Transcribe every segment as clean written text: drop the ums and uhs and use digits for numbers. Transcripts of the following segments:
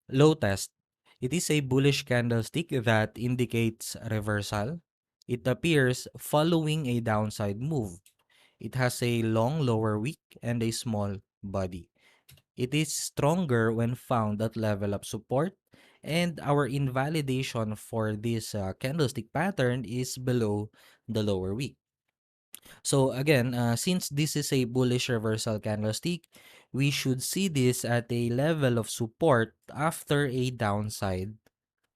Low test. It is a bullish candlestick that indicates reversal. It appears following a downside move. It has a long lower wick and a small body. It is stronger when found at level of support, and our invalidation for this candlestick pattern is below the lower wick. So again, since this is a bullish reversal candlestick, we should see this at a level of support after a downside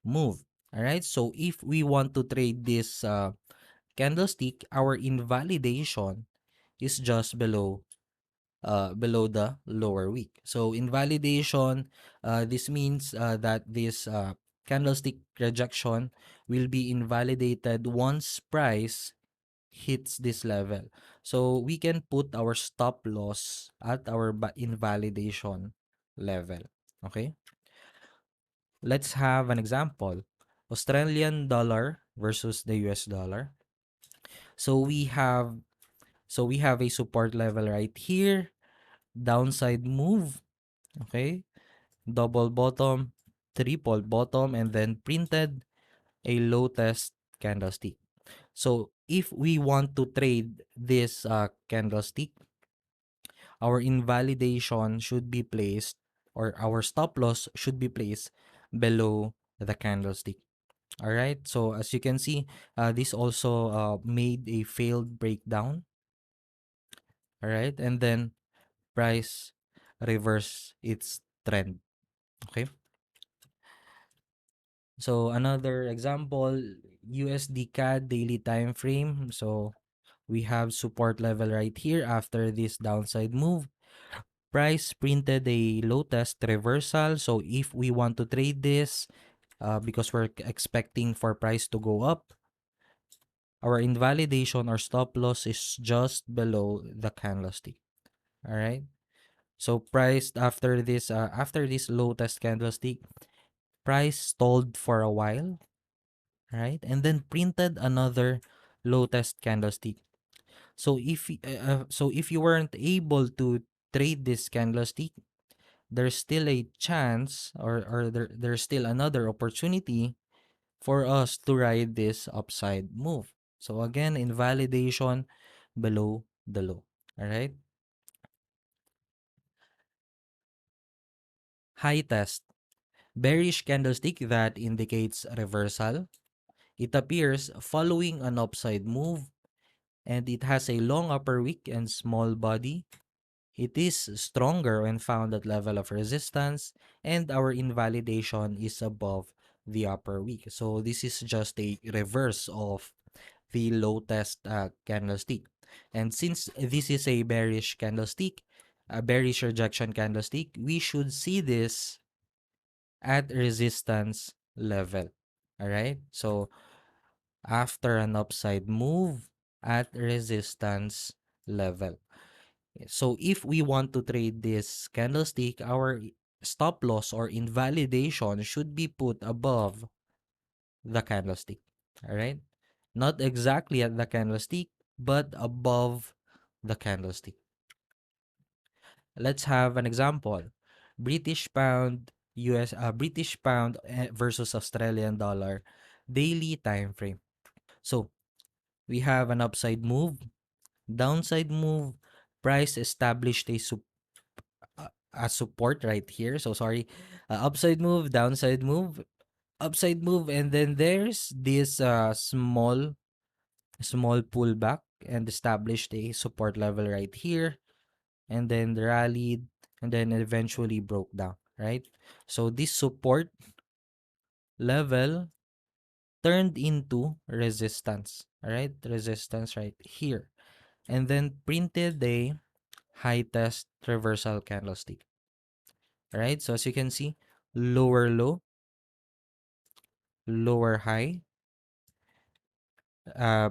move. All right. So if we want to trade this candlestick, our invalidation is just below the lower wick. So invalidation, this means that this candlestick rejection will be invalidated once price hits this level. So we can put our stop loss at our invalidation level. Okay? Let's have an example. Australian dollar versus the US dollar. So we have a support level right here, downside move, okay? Double bottom, triple bottom, and then printed a low test candlestick. So if we want to trade this candlestick, our invalidation should be placed, or our stop loss should be placed below the candlestick. All right. So as you can see, this also made a failed breakdown. All right. And then price reverse its trend. Okay. So another example, USD CAD daily time frame. So we have support level right here after this downside move. Price printed a low test reversal. So if we want to trade this, because we're expecting for price to go up, our invalidation or stop loss is just below the candlestick. All right. So price after this low test candlestick, price stalled for a while, right? And then printed another low test candlestick. So if you weren't able to trade this candlestick, there's still a chance, or there's still another opportunity for us to ride this upside move. So again, invalidation below the low. All right. High test. Bearish candlestick that indicates reversal. It appears following an upside move, and it has a long upper wick and small body. It is stronger when found at level of resistance, and our invalidation is above the upper wick. So this is just a reverse of the low test candlestick. And since this is a bearish candlestick, a bearish rejection candlestick, we should see this at resistance level. All right. So after an upside move at resistance level. So if we want to trade this candlestick, our stop loss or invalidation should be put above the candlestick. All right. Not exactly at the candlestick, but above the candlestick. Let's have an example. British pound versus Australian dollar daily time frame. So we have an upside move, downside move, price established a support right here. So sorry, upside move, downside move, upside move, and then there's this small pullback and established a support level right here, and then rallied, and then eventually broke down, right? So this support level turned into resistance, all right? Resistance right here. And then printed a high test reversal candlestick, all right? So as you can see, lower low, lower high, uh,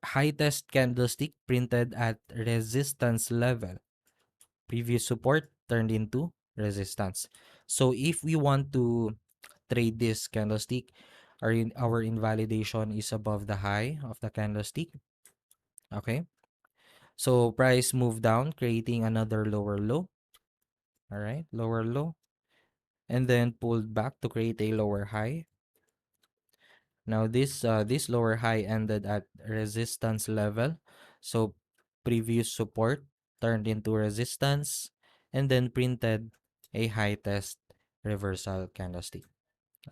high test candlestick printed at resistance level. Previous support turned into resistance. So if we want to trade this candlestick, our invalidation is above the high of the candlestick. Okay. So price moved down, creating another lower low. All right, lower low. and then pulled back to create a lower high. Now this lower high ended at resistance level. So previous support turned into resistance and then printed a high test reversal candlestick.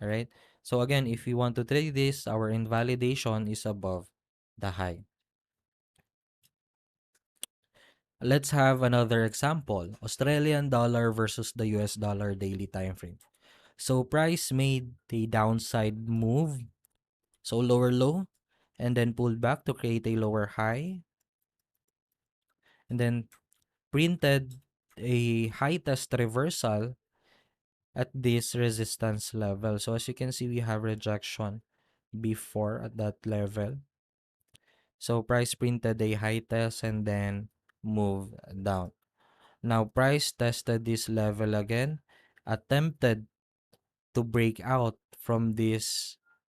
All right. So again, if you want to trade this, our invalidation is above the high. Let's have another example. Australian dollar versus the US dollar daily time frame. So price made the downside move, so lower low, and then pulled back to create a lower high, and then printed a high test reversal at this resistance level. So as you can see, we have rejection before at that level. So price printed a high test and then moved down. Now price tested this level again, attempted to break out from this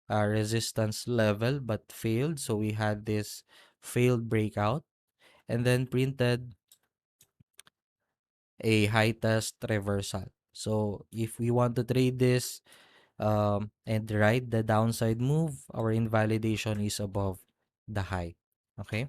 resistance level but failed. So we had this failed breakout and then printed a high test reversal. So if we want to trade this and ride the downside move, our invalidation is above the high. Okay.